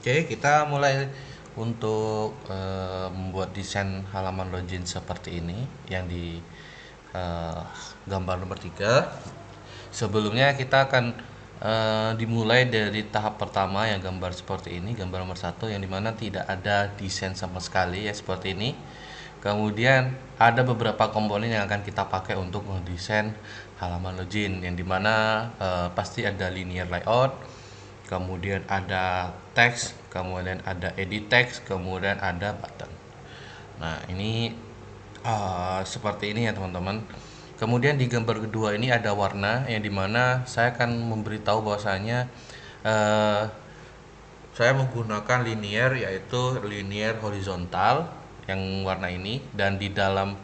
Oke, kita mulai untuk membuat desain halaman login seperti ini yang di eh, gambar nomor 3. Sebelumnya kita akan dimulai dari tahap pertama yang gambar seperti ini, gambar nomor 1 yang dimana tidak ada desain sama sekali ya seperti ini. Kemudian ada beberapa komponen yang akan kita pakai untuk mendesain halaman login yang dimana pasti ada linear layout, kemudian ada teks, kemudian ada edit text, kemudian ada button. Nah, ini seperti ini ya teman-teman. Kemudian di gambar kedua ini ada warna yang dimana saya akan memberitahu bahwasanya eh, saya menggunakan linear, yaitu linear horizontal yang warna ini, dan di dalam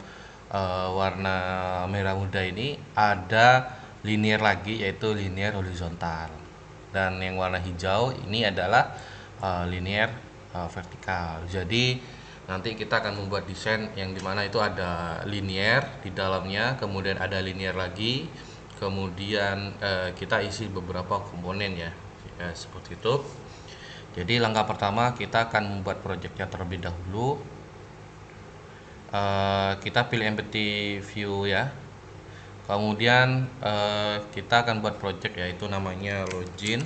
warna merah muda ini ada linear lagi yaitu linear horizontal, dan yang warna hijau ini adalah linear vertikal. Jadi nanti kita akan membuat desain yang dimana itu ada linear di dalamnya, kemudian ada linear lagi, kemudian kita isi beberapa komponen ya, seperti itu. Jadi langkah pertama kita akan membuat projectnya terlebih dahulu. Kita pilih empty view ya. Kemudian kita akan buat project yaitu namanya login.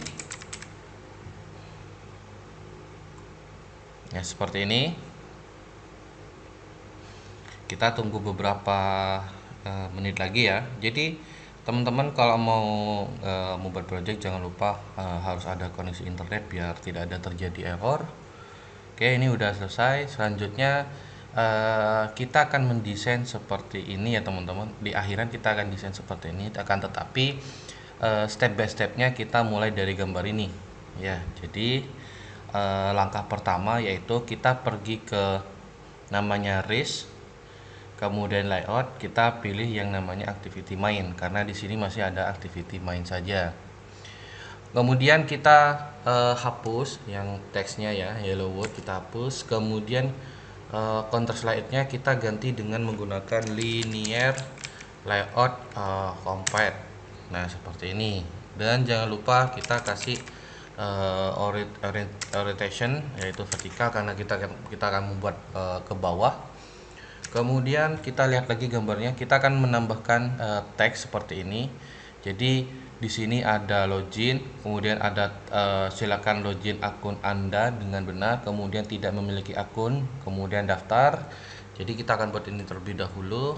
Ya seperti ini. Kita tunggu beberapa menit lagi ya. Jadi teman-teman kalau mau membuat project jangan lupa harus ada koneksi internet biar tidak ada terjadi error. Oke, ini udah selesai. Selanjutnya kita akan mendesain seperti ini ya teman-teman. Di akhiran kita akan desain seperti ini. Akan tetapi step by stepnya kita mulai dari gambar ini. Ya, jadi langkah pertama yaitu kita pergi ke namanya Res, kemudian layout, kita pilih yang namanya activity main karena di sini masih ada activity main saja. Kemudian kita hapus yang teksnya ya, yellow word kita hapus. Kemudian contrast lightnya kita ganti dengan menggunakan linear layout compact. Nah seperti ini. Dan jangan lupa kita kasih orientation yaitu vertikal karena kita akan membuat ke bawah. Kemudian kita lihat lagi gambarnya, kita akan menambahkan teks seperti ini. Jadi di sini ada login, kemudian ada silakan login akun Anda dengan benar, kemudian tidak memiliki akun, kemudian daftar. Jadi kita akan buat ini terlebih dahulu.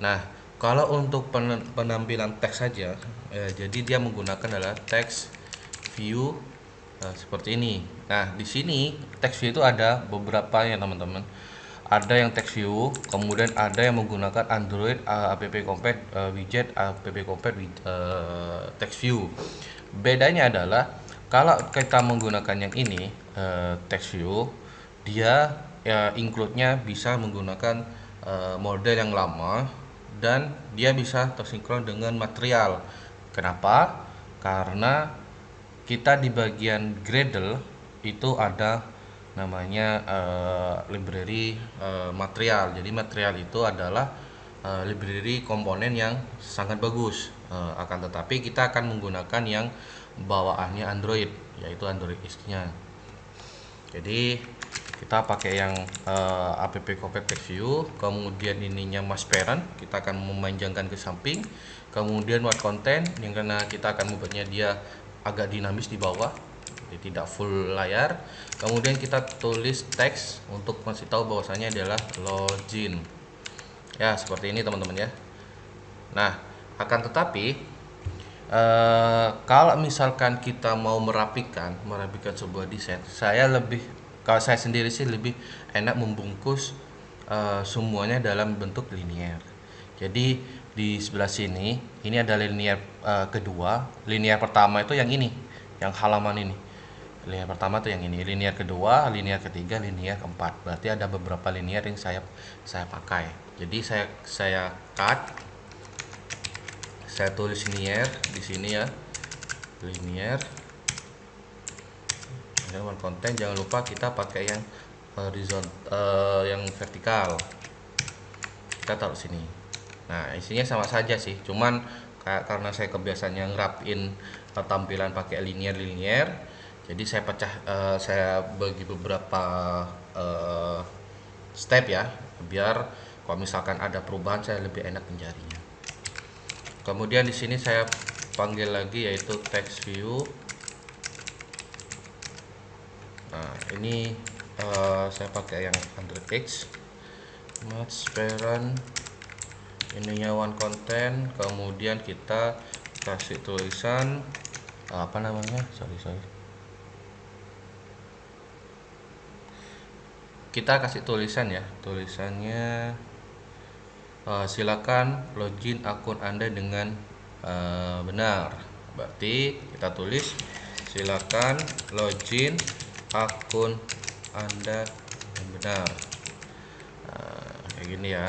Nah, kalau untuk penampilan teks saja, jadi dia menggunakan adalah text view seperti ini. Nah, di sini text view itu ada beberapa ya teman-teman. Ada yang text view, kemudian ada yang menggunakan Android app compact widget app compact text view. Bedanya adalah kalau kita menggunakan yang ini text view, dia ya include-nya bisa menggunakan model yang lama dan dia bisa tersinkron dengan material. Kenapa? Karena kita di bagian Gradle itu ada namanya library material. Jadi material itu adalah library komponen yang sangat bagus. Akan tetapi kita akan menggunakan yang bawaannya Android, yaitu Android X-nya. Jadi kita pakai yang app compact text view, kemudian ininya mask parent, kita akan memanjangkan ke samping, kemudian word content yang karena kita akan membuatnya dia agak dinamis di bawah, jadi tidak full layar. Kemudian kita tulis teks untuk masih tahu bahwasanya adalah login. Ya, seperti ini teman-teman ya. Nah, akan tetapi kalau misalkan kita mau merapikan sebuah desain, kalau saya sendiri sih lebih enak membungkus semuanya dalam bentuk linear. Jadi di sebelah sini ini ada linear kedua, linear pertama itu yang ini, yang halaman ini. Linear pertama itu yang ini, linear kedua, linear ketiga, linear keempat. Berarti ada beberapa linear yang saya pakai. Jadi saya cut, saya tulis linear di sini ya, linear. Kemudian konten jangan lupa kita pakai yang horizontal, yang vertikal. Kita taruh sini. Nah isinya sama saja sih, cuman karena saya kebiasaan yang ngerapin tampilan pakai linear, Jadi saya bagi beberapa step ya, biar kalau misalkan ada perubahan saya lebih enak mencarinya. Kemudian di sini saya panggil lagi yaitu text view. Nah, ini saya pakai yang 100x match parent, ininya one content, kemudian kita kasih tulisan apa namanya, kita kasih tulisan ya, tulisannya silakan login akun Anda dengan benar. Berarti kita tulis silakan login akun Anda dengan benar. Kayak gini ya.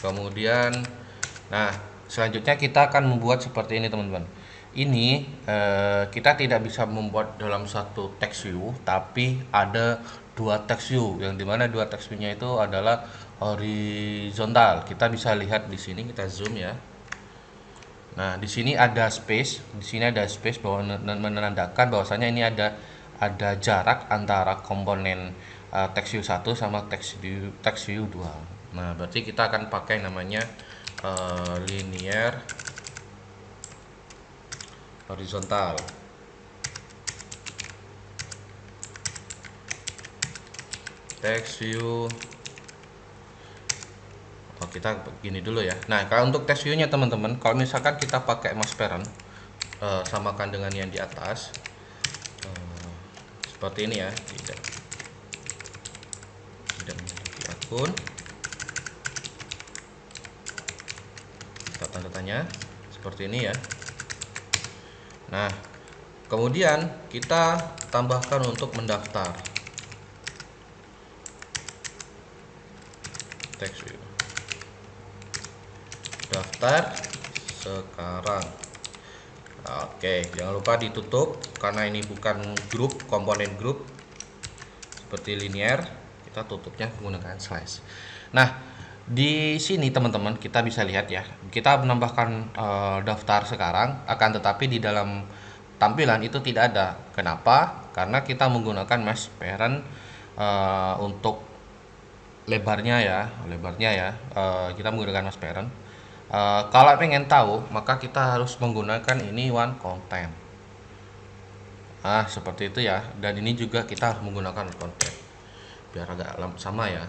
Kemudian nah, selanjutnya kita akan membuat seperti ini teman-teman. Ini kita tidak bisa membuat dalam satu text view, tapi ada dua text view, yang dimana dua text view-nya itu adalah horizontal. Kita bisa lihat di sini, kita zoom ya. Nah, di sini ada space, bahwa menandakan bahwasanya ini ada jarak antara komponen text view 1 sama text view 2. Nah, berarti kita akan pakai namanya linear horizontal. Text view. Oh, kita begini dulu ya. Nah, kalau untuk text view-nya teman-teman, kalau misalkan kita pakai mouse parent, samakan dengan yang di atas, seperti ini ya, tidak memiliki akun, kita tanda tanya seperti ini ya. Nah, kemudian kita tambahkan untuk mendaftar text view, daftar sekarang. Oke, jangan lupa ditutup karena ini bukan grup, komponen grup seperti linear, kita tutupnya menggunakan slash. Nah, di sini teman-teman kita bisa lihat ya, kita menambahkan daftar sekarang, akan tetapi di dalam tampilan itu tidak ada. Kenapa? Karena kita menggunakan mesh parent untuk lebarnya ya, kita menggunakan mesh parent. Kalau pengen tahu, maka kita harus menggunakan ini one content. Seperti itu ya. Dan ini juga kita harus menggunakan content biar agak sama ya.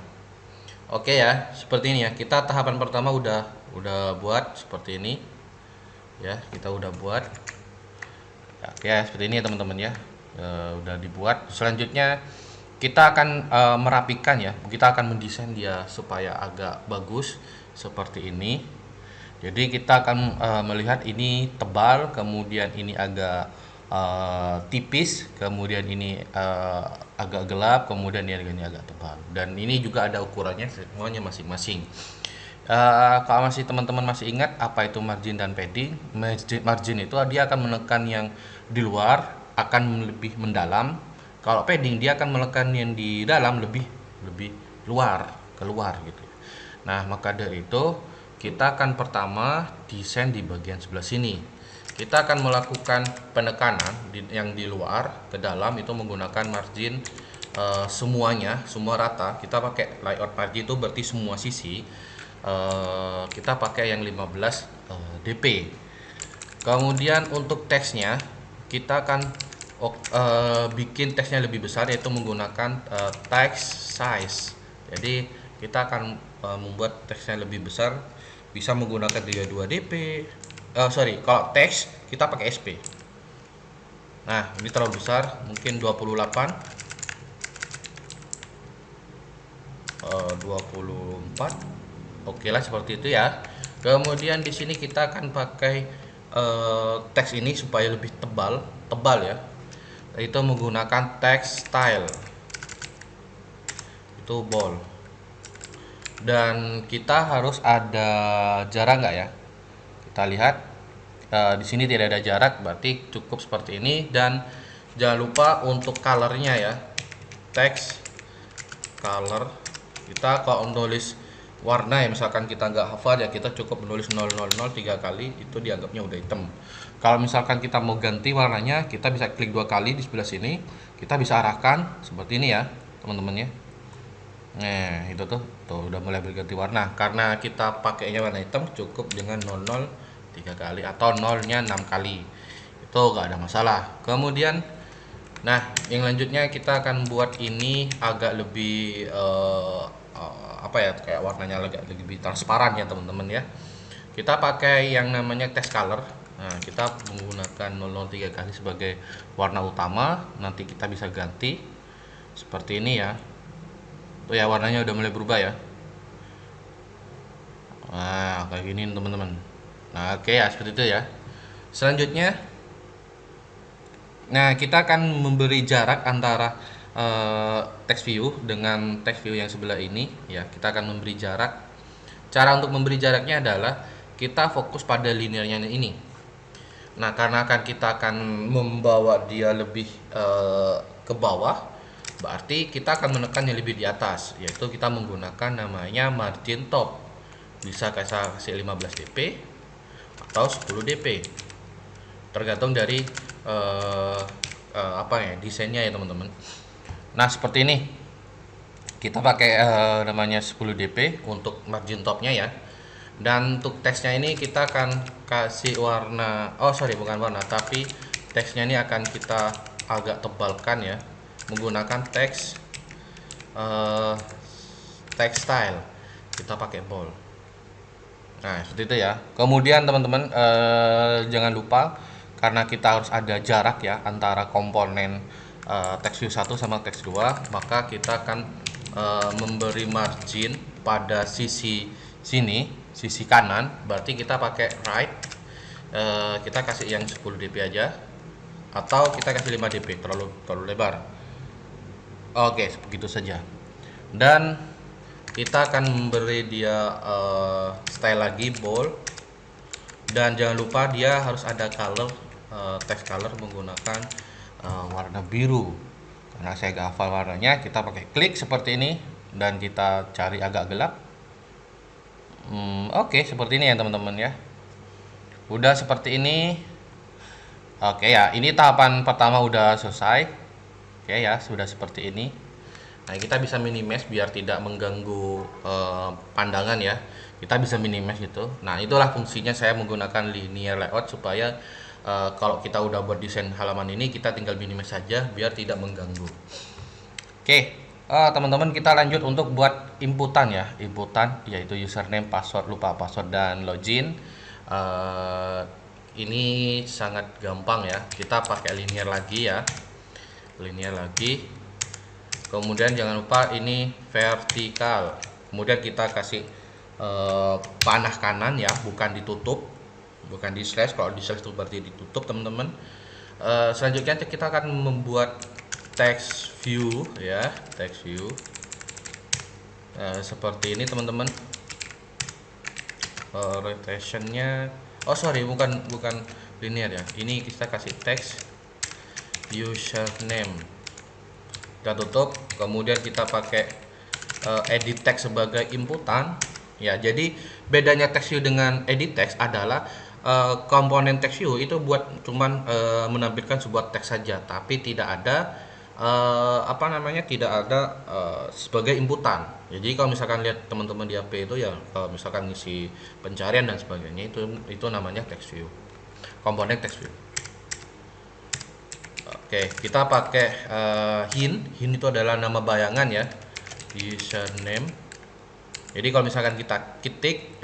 Oke ya, seperti ini ya. Kita tahapan pertama udah buat seperti ini ya. Kita udah buat. Oke ya, seperti ini ya teman-teman ya. Udah dibuat. Selanjutnya kita akan merapikan ya. Kita akan mendesain dia supaya agak bagus seperti ini. Jadi kita akan melihat ini tebal, kemudian ini agak tipis, kemudian ini agak gelap, kemudian ini agak tebal. Dan ini juga ada ukurannya semuanya masing-masing. Kalau masih teman-teman masih ingat apa itu margin dan padding, margin itu dia akan menekan yang di luar akan lebih mendalam. Kalau padding dia akan menekan yang di dalam lebih keluar gitu. Nah, maka dari itu kita akan pertama desain di bagian sebelah sini. Kita akan melakukan penekanan yang di luar ke dalam itu menggunakan margin semuanya, semua rata. Kita pakai layout margin itu berarti semua sisi. Kita pakai yang 15 dp. Kemudian untuk teksnya kita akan bikin teksnya lebih besar, yaitu menggunakan text size. Jadi kita akan membuat teksnya lebih besar, bisa menggunakan 32 dp. Kalau teks kita pakai SP. Nah, ini terlalu besar, mungkin 28, 24. Oke lah, seperti itu ya. Kemudian di sini kita akan pakai teks ini supaya lebih tebal ya. Itu menggunakan text style. Itu bold. Dan kita harus ada jarak nggak ya? Kita lihat di sini tidak ada jarak, berarti cukup seperti ini. Dan jangan lupa untuk colornya ya, text color. Kita kalau menulis warna ya, misalkan kita nggak hafal ya kita cukup menulis 000 3 kali, itu dianggapnya udah hitam. Kalau misalkan kita mau ganti warnanya, kita bisa klik 2 kali di sebelah sini, kita bisa arahkan seperti ini ya teman-teman ya. Nah itu tuh udah mulai berganti warna. Karena kita pakainya warna hitam, cukup dengan 00 3 kali atau 0-nya 6 kali, itu nggak ada masalah. Kemudian nah yang lanjutnya kita akan buat ini agak lebih apa ya, kayak warnanya agak lebih transparan ya teman-teman ya. Kita pakai yang namanya text color. Nah kita menggunakan 003 kali sebagai warna utama, nanti kita bisa ganti seperti ini ya. Tuh ya, warnanya udah mulai berubah ya. Nah kayak gini teman-teman. Nah oke ya, seperti itu ya. Selanjutnya, nah kita akan memberi jarak antara text view dengan text view yang sebelah ini ya. Kita akan memberi jarak. Cara untuk memberi jaraknya adalah kita fokus pada linearnya ini. Nah karena kita akan membawa dia lebih ke bawah, berarti kita akan menekan yang lebih di atas, yaitu kita menggunakan namanya margin top. Bisa kasih 15 dp atau 10 dp, tergantung dari apa ya, desainnya ya teman-teman. Nah seperti ini, kita pakai namanya 10 dp untuk margin topnya ya. Dan untuk teksnya ini kita akan kasih warna, bukan warna, tapi teksnya ini akan kita agak tebalkan ya, menggunakan teks style. Kita pakai bold. Nah seperti itu ya. Kemudian teman-teman jangan lupa, karena kita harus ada jarak ya antara komponen text view 1 sama text 2, maka kita akan memberi margin pada sisi sini, sisi kanan. Berarti kita pakai right, kita kasih yang 10 dp aja, atau kita kasih 5 dp, terlalu lebar. Oke, begitu saja. Dan kita akan memberi dia style lagi bold, dan jangan lupa dia harus ada color, text color menggunakan warna biru. Karena saya gak hafal warnanya, kita pakai klik seperti ini dan kita cari agak gelap. Oke, seperti ini ya teman-teman ya. Udah seperti ini. Oke ya, ini tahapan pertama udah selesai. Oke ya, sudah seperti ini. Nah kita bisa minimize biar tidak mengganggu pandangan ya. Kita bisa minimize gitu. Nah itulah fungsinya saya menggunakan linear layout, supaya kalau kita udah buat desain halaman ini, kita tinggal minimize saja biar tidak mengganggu. Oke, teman-teman kita lanjut untuk buat inputan ya. Inputan yaitu username, password, lupa password, dan login. Ini sangat gampang ya. Kita pakai linear lagi ya. Linear lagi. Kemudian jangan lupa ini vertikal. Kemudian kita kasih panah kanan ya, bukan ditutup, bukan di slash. Kalau di slash itu berarti ditutup teman-teman. Selanjutnya kita akan membuat text view ya, text view seperti ini teman-teman. Rotationnya bukan linear ya, ini kita kasih text username, kita tutup. Kemudian kita pakai edit text sebagai inputan ya. Jadi bedanya text view dengan edit text adalah komponen text view itu buat cuman menampilkan sebuah teks saja, tapi tidak ada tidak ada sebagai inputan. Jadi kalau misalkan lihat teman-teman di HP itu ya, kalau misalkan ngisi pencarian dan sebagainya, itu namanya text view, komponen text view. Oke, kita pakai hint itu adalah nama bayangan ya, username. Jadi kalau misalkan kita ketik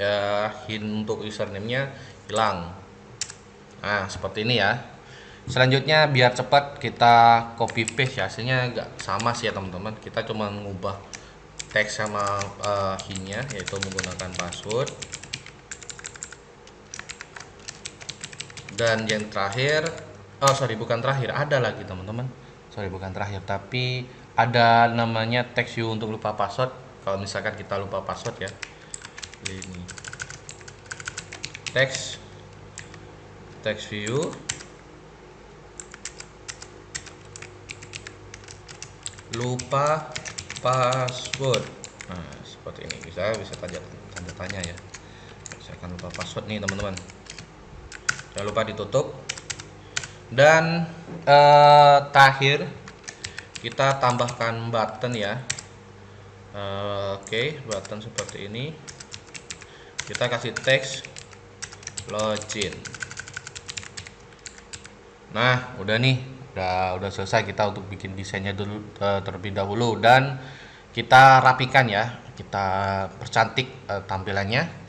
hint untuk username-nya hilang. Nah seperti ini ya. Selanjutnya biar cepat kita copy paste ya, hasilnya nggak sama sih ya teman-teman. Kita cuma mengubah teks sama hint-nya, yaitu menggunakan password. Dan yang terakhir, bukan terakhir, ada lagi teman-teman. Bukan terakhir, tapi ada namanya text view untuk lupa password. Kalau misalkan kita lupa password ya, ini text view lupa password. Nah, seperti ini. Bisa tanda tanya ya. Saya akan lupa password nih, teman-teman. Jangan lupa ditutup. Dan terakhir kita tambahkan button ya. Oke, button seperti ini. Kita kasih teks login. Nah, udah nih, udah selesai kita untuk bikin desainnya dulu terlebih dahulu, dan kita rapikan ya, kita percantik tampilannya.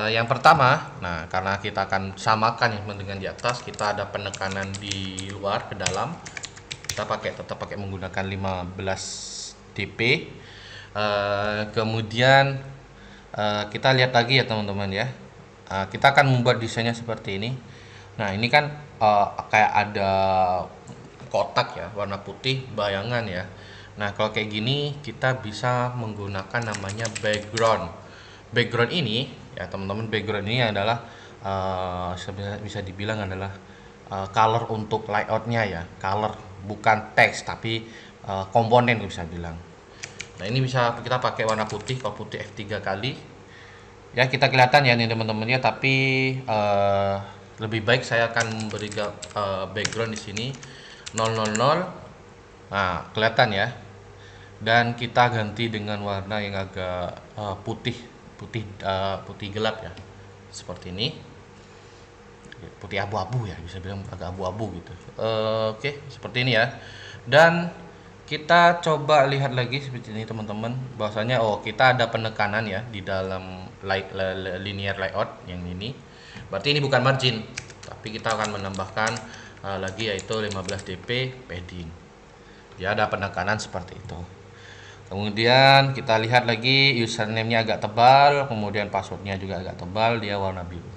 Yang pertama, nah karena kita akan samakan ya dengan di atas, kita ada penekanan di luar ke dalam. Kita tetap pakai menggunakan 15 dp. Kemudian kita lihat lagi ya teman-teman ya. Kita akan membuat desainnya seperti ini. Nah ini kan kayak ada kotak ya, warna putih, bayangan ya. Nah kalau kayak gini kita bisa menggunakan namanya background. Background ini ya teman-teman, background ini adalah bisa dibilang adalah color untuk layoutnya ya, color bukan teks tapi komponen bisa bilang. Nah ini bisa kita pakai warna putih, kalau putih F3 kali ya, kita kelihatan ya nih teman-teman ya, tapi lebih baik saya akan memberi background di sini 000. Nah kelihatan ya, dan kita ganti dengan warna yang agak putih gelap ya, seperti ini, putih abu-abu ya, bisa bilang agak abu-abu gitu. Oke, seperti ini ya. Dan kita coba lihat lagi seperti ini teman-teman, bahwasanya kita ada penekanan ya di dalam linear layout yang ini. Berarti ini bukan margin, tapi kita akan menambahkan lagi, yaitu 15 dp padding. Ya, ada penekanan seperti itu. Kemudian kita lihat lagi, username-nya agak tebal, kemudian passwordnya juga agak tebal, dia warna biru.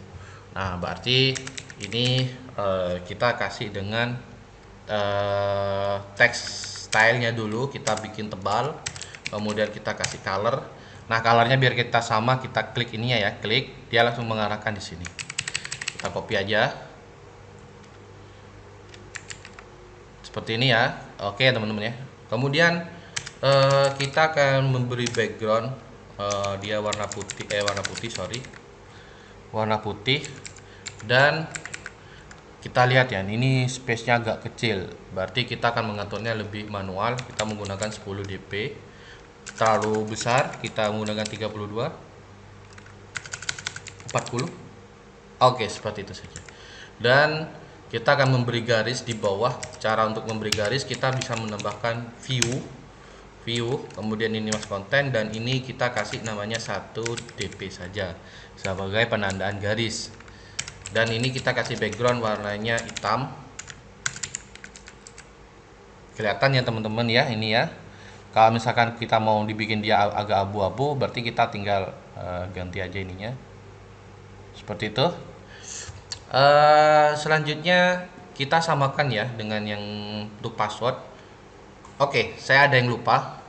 Nah berarti ini kita kasih dengan teks stylenya dulu, kita bikin tebal, kemudian kita kasih color. Nah colornya biar kita sama, kita klik ininya ya, klik, dia langsung mengarahkan di sini. Kita copy aja seperti ini ya. Oke teman-teman ya. Kemudian kita akan memberi background, dia warna putih, dan kita lihat ya, ini space-nya agak kecil, berarti kita akan mengaturnya lebih manual. Kita menggunakan 10 dp. Terlalu besar kita menggunakan 32, 40. Oke, seperti itu saja. Dan kita akan memberi garis di bawah. Cara untuk memberi garis, kita bisa menambahkan view, kemudian ini mas konten, dan ini kita kasih namanya 1 dp saja sebagai penandaan garis. Dan ini kita kasih background warnanya hitam, kelihatan ya teman-teman ya, ini ya. Kalau misalkan kita mau dibikin dia agak abu-abu, berarti kita tinggal ganti aja ininya seperti itu. Selanjutnya kita samakan ya dengan yang untuk password. Oke, saya ada yang lupa,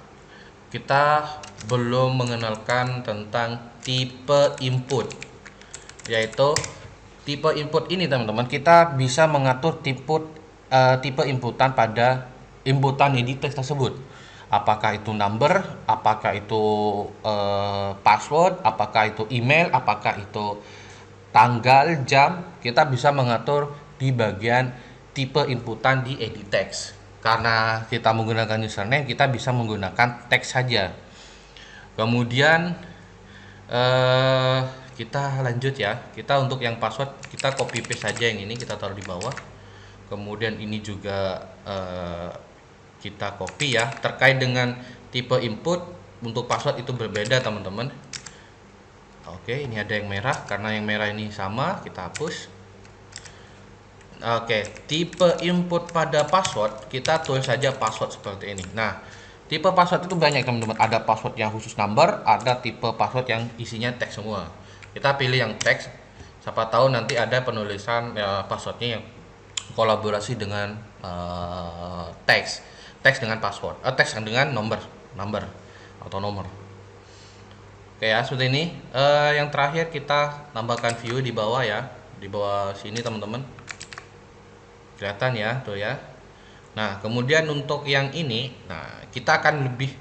kita belum mengenalkan tentang tipe input, yaitu tipe input ini teman-teman, kita bisa mengatur tipe inputan pada inputan edit text tersebut. Apakah itu number, apakah itu password, apakah itu email, apakah itu tanggal, jam. Kita bisa mengatur di bagian tipe inputan di edit text. Karena kita menggunakan username, kita bisa menggunakan teks saja. Kemudian kita lanjut ya. Kita untuk yang password, kita copy paste saja yang ini, kita taruh di bawah. Kemudian ini juga kita copy ya. Terkait dengan tipe input, untuk password itu berbeda teman-teman. Oke, ini ada yang merah, karena yang merah ini sama, kita hapus. Oke, tipe input pada password, kita tulis saja password seperti ini. Nah, tipe password itu banyak teman-teman. Ada password yang khusus number, ada tipe password yang isinya teks semua. Kita pilih yang teks. Siapa tahu nanti ada penulisan passwordnya yang kolaborasi dengan teks dengan password, teks dengan number atau nomor. Oke ya, seperti ini. Yang terakhir kita tambahkan view di bawah ya, di bawah sini teman-teman. Kelihatan ya, tuh ya. Nah, kemudian untuk yang ini, nah kita akan lebih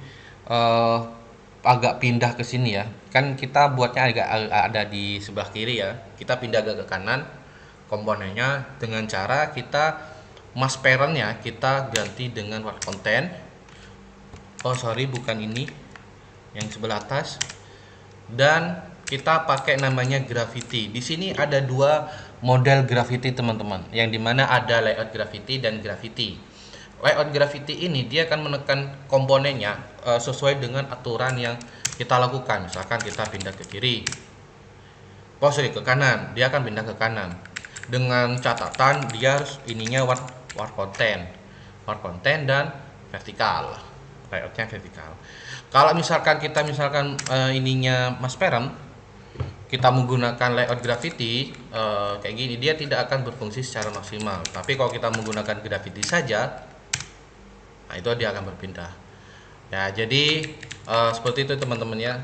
agak pindah ke sini ya. Kan kita buatnya agak ada di sebelah kiri ya. Kita pindah agak ke kanan komponennya dengan cara kita mask parentnya kita ganti dengan word content. Oh sorry, bukan ini, yang sebelah atas. Dan kita pakai namanya Gravity. Di sini ada dua model Gravity teman-teman, yang dimana ada layout Gravity dan Gravity. Layout Gravity ini dia akan menekan komponennya sesuai dengan aturan yang kita lakukan. Misalkan kita pindah ke kiri, oh sorry, ke kanan, dia akan pindah ke kanan. Dengan catatan dia harus ininya word content dan vertikal, layoutnya vertikal. Kalau misalkan kita ininya mas parent, kita menggunakan layout Gravity kayak gini, dia tidak akan berfungsi secara maksimal. Tapi kalau kita menggunakan Gravity saja, nah itu dia akan berpindah. Ya jadi seperti itu teman-teman ya,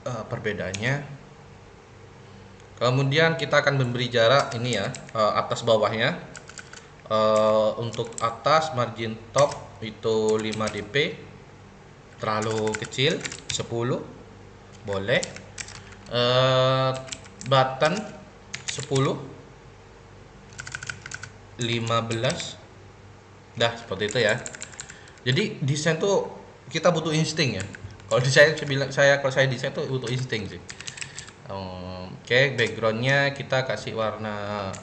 perbedaannya. Kemudian kita akan memberi jarak ini ya, atas bawahnya. Untuk atas margin top itu 5 dp, terlalu kecil 10 boleh, button 10, 15, dah seperti itu ya. Jadi desain tuh kita butuh insting ya. Kalau kalau saya desain tuh butuh insting sih. Oke, backgroundnya kita kasih warna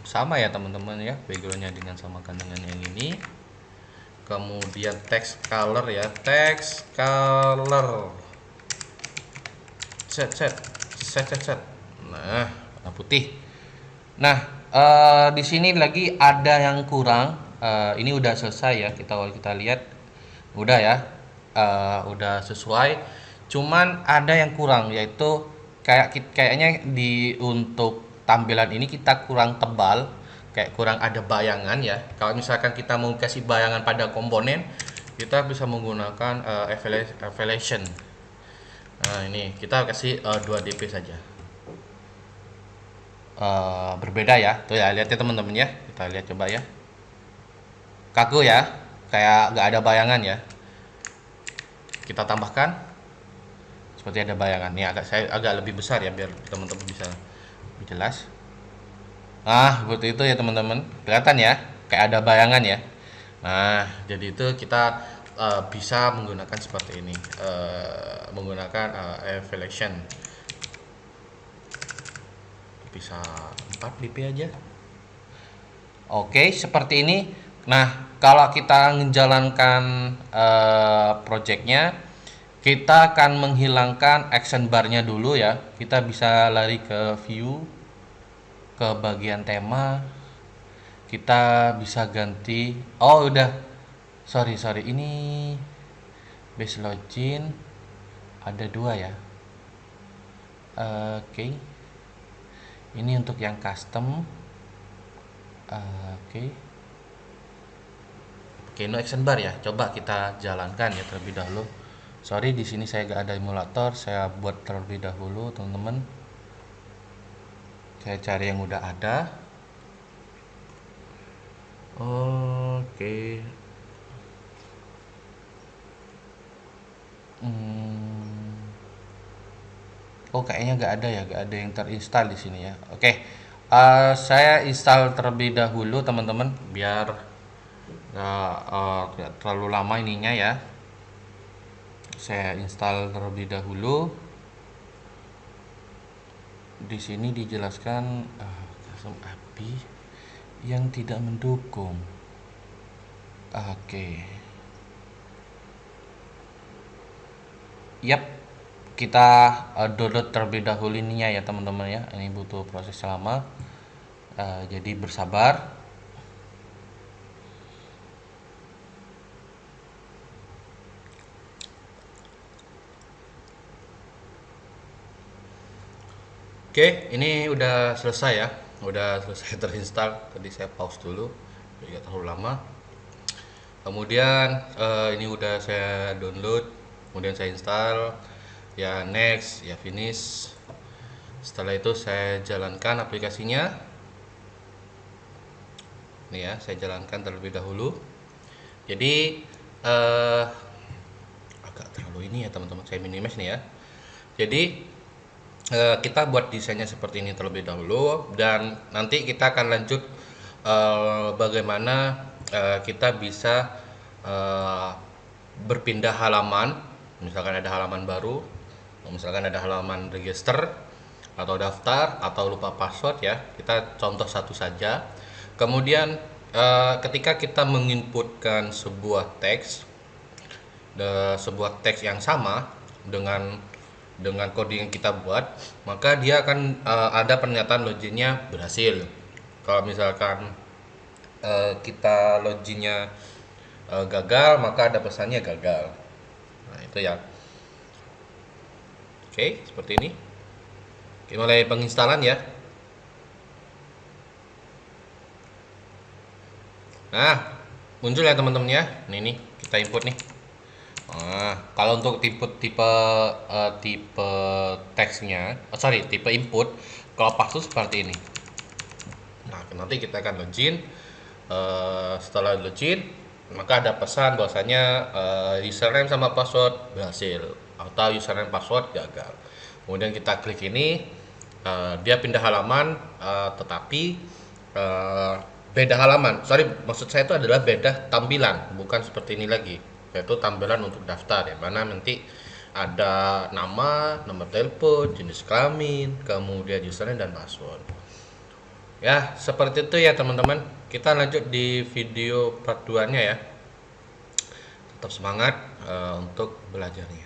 sama ya teman-teman ya, backgroundnya dengan samakan dengan yang ini. Kemudian text color ya, text color set. Nah, warna putih. Nah, di sini lagi ada yang kurang. Ini udah selesai ya, kita lihat udah ya, udah sesuai. Cuman ada yang kurang, yaitu kayaknya untuk tampilan ini kita kurang tebal, kayak kurang ada bayangan ya. Kalau misalkan kita mau kasih bayangan pada komponen, kita bisa menggunakan evaluation. Nah ini kita kasih 2 dp saja. Berbeda ya, tuh ya, lihat ya teman-teman ya, kita lihat coba ya, kaku ya, kayak nggak ada bayangan ya. Kita tambahkan seperti ada bayangan. Nih saya agak lebih besar ya biar teman-teman bisa lebih jelas. Seperti itu ya teman-teman, kelihatan ya kayak ada bayangan ya. Nah jadi itu kita bisa menggunakan seperti ini, menggunakan evaluation. Bisa 4 dp aja. Oke, seperti ini. Nah, kalau kita menjalankan projectnya, kita akan menghilangkan action barnya dulu ya. Kita bisa lari ke view, ke bagian tema. Kita bisa ganti. Oh, udah. Sorry. Ini base login ada 2 ya. Oke. Ini untuk yang custom. Oke, no action bar ya. Coba kita jalankan ya terlebih dahulu. Sorry, di sini saya gak ada emulator, saya buat terlebih dahulu, teman-teman. Saya cari yang udah ada. Oke. Oh, kayaknya gak ada yang terinstall di sini ya. Oke. Saya install terlebih dahulu teman-teman, biar nggak terlalu lama ininya ya. Saya install terlebih dahulu. Di sini dijelaskan custom API yang tidak mendukung. Oke. Yap, kita download terlebih dahulu ininya ya teman-teman ya. Ini butuh proses lama, jadi bersabar. Oke, ini udah selesai ya, udah selesai terinstall. Tadi saya pause dulu, tidak terlalu lama. Kemudian ini udah saya download, kemudian saya install. Ya next, ya finish. Setelah itu saya jalankan aplikasinya. Nih ya, saya jalankan terlebih dahulu. Jadi agak terlalu ini ya teman-teman, saya minimize nih ya. Jadi kita buat desainnya seperti ini terlebih dahulu, dan nanti kita akan lanjut bagaimana kita bisa berpindah halaman. Misalkan ada halaman baru, misalkan ada halaman register atau daftar atau lupa password ya, kita contoh satu saja. Kemudian ketika kita menginputkan sebuah teks yang sama dengan kode yang kita buat, maka dia akan ada pernyataan loginnya berhasil. Kalau misalkan kita loginnya gagal, maka ada pesannya gagal. Nah, itu ya. Oke, seperti ini. Kita mulai penginstalan ya. Nah, muncul ya teman-teman ya. Ini kita input nih. Nah, kalau untuk tipe teksnya, tipe input, kalau password seperti ini. Nah, nanti kita akan login. Setelah login, maka ada pesan bahwasanya username sama password berhasil atau username password gagal. Kemudian kita klik ini, dia pindah halaman, tetapi beda halaman. Maksud saya itu adalah beda tampilan, bukan seperti ini lagi. Yaitu tampilan untuk daftar, ya mana nanti ada nama, nomor telepon, jenis kelamin, kemudian username dan password. Ya, seperti itu ya teman-teman. Kita lanjut di video part 2-nya ya. Tetap semangat untuk belajarnya.